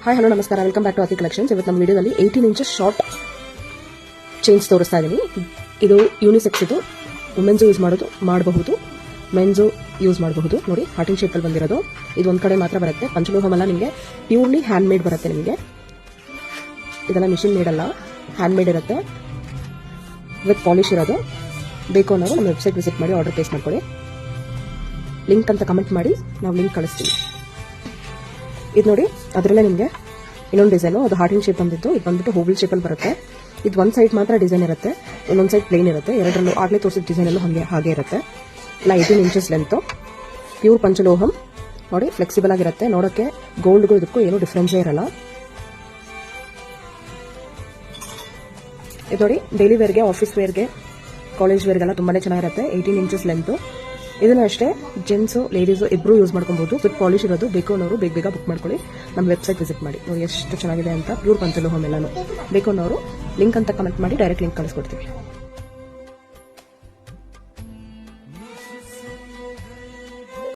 Hi hello ನಮಸ್ಕಾರ, welcome back to ಅತಿ collections. ಇವತ್ತು ನಮ್ಮ ವಿಡಿಯೋದಲ್ಲಿ 18 ಇಂಚಸ್ ಶಾರ್ಟ್ ಚೈನ್ಸ್ ತೋರಿಸ್ತಾ ಇದ್ದೀನಿ. ಇದು ಯೂನಿಸೆಕ್ಸ್, ಇದು ವುಮೆನ್ಸು ಯೂಸ್ ಮಾಡಬಹುದು, ಮೆನ್ಸು ಯೂಸ್ ಮಾಡಬಹುದು. ನೋಡಿ, ಹಾರ್ಟಿಂಗ್ ಶೇಪಲ್ಲಿ ಬಂದಿರೋದು. ಇದು ಒಂದು ಕಡೆ ಮಾತ್ರ ಬರುತ್ತೆ. ಪಂಚಲೋಹಮಲ್ಲ, ನಿಮಗೆ ಪ್ಯೂರ್ಲಿ ಹ್ಯಾಂಡ್ ಮೇಡ್ ಬರುತ್ತೆ. ನಿಮಗೆ ಇದೆಲ್ಲ ಮಿಷಿನ್ ಮೇಡ್ ಅಲ್ಲ, ಹ್ಯಾಂಡ್ ಮೇಡ್ ಇರುತ್ತೆ ವಿತ್ ಪಾಲಿಶ್ ಇರೋದು. ಬೇಕು ಅನ್ನೋರು ನಮ್ಮ ವೆಬ್ಸೈಟ್ ವಿಸಿಟ್ ಮಾಡಿ ಆರ್ಡರ್ ಪ್ಲೇಸ್ ಮಾಡ್ಕೊಳ್ಳಿ. ಲಿಂಕ್ ಅಂತ ಕಮೆಂಟ್ ಮಾಡಿ, ನಾವು ಲಿಂಕ್ ಕಳಿಸ್ತೀವಿ. ಇದು ನೋಡಿ, ಅದರಲ್ಲೇ ನಿಮಗೆ ಇನ್ನೊಂದು ಡಿಸೈನು, ಅದು ಹಾರ್ಟಿಂಗ್ ಶೇಪ್ ಬಂದಿದ್ದು. ಇದು ಬಂದ್ಬಿಟ್ಟು ಹೋಬಲ್ ಶೇಪಲ್ಲಿ ಬರುತ್ತೆ. ಇದು ಒಂದು ಸೈಡ್ ಮಾತ್ರ ಡಿಸೈನ್ ಇರುತ್ತೆ, ಇನ್ನೊಂದು ಸೈಡ್ ಪ್ಲೇನ್ ಇರುತ್ತೆ. ಎರಡರಲ್ಲೂ ಆಗಲೇ ತೋರಿಸಿದ ಡಿಸೈನಲ್ಲೂ ಹಾಗೆ ಇರುತ್ತೆ. 18 ಇಂಚಸ್ ಲೆಂತು, ಪ್ಯೂರ್ ಪಂಚಲೋಹಂ. ನೋಡಿ, ಫ್ಲೆಕ್ಸಿಬಲ್ ಆಗಿರುತ್ತೆ. ನೋಡೋಕ್ಕೆ ಗೋಲ್ಡ್ಗೂ ಇದಕ್ಕೂ ಏನೂ ಡಿಫ್ರೆನ್ಸೇ ಇರಲ್ಲ. ಇದು ನೋಡಿ, ಡೈಲಿ ವೇರ್ಗೆ, ಆಫೀಸ್ ವೇರ್ಗೆ, ಕಾಲೇಜ್ ವೇರ್ಗೆಲ್ಲ ತುಂಬಾ ಚೆನ್ನಾಗಿರುತ್ತೆ. 18 ಇಂಚಸ್ ಲೆಂತು. ಇದನ್ನು ಅಷ್ಟೇ ಜೆಂಟ್ಸು ಲೇಡೀಸು ಇಬ್ಬರು ಯೂಸ್ ಮಾಡ್ಕೊಬಹುದು. ವಿತ್ ಪಾಲಿಶ್ ಇರೋದು. ಬೇಕು ಅನ್ನೋರು ಬೇಗ ಬುಕ್ ಮಾಡ್ಕೊಳ್ಳಿ. ನಮ್ಮ ವೆಬ್ಸೈಟ್ ವಿಸಿಟ್ ಮಾಡಿ. ನೋಡಿ ಎಷ್ಟು ಚೆನ್ನಾಗಿದೆ ಅಂತ. ಪ್ಯೂರ್ ಪಂಚಲೋಹಂ ಎಲ್ಲಾನು. ಬೇಕು ಅನ್ನೋರು ಲಿಂಕ್ ಅಂತ ಕಮೆಂಟ್ ಮಾಡಿ, ಡೈರೆಕ್ಟ್ ಲಿಂಕ್ ಕಳಿಸ್ಕೊಡ್ತೀವಿ.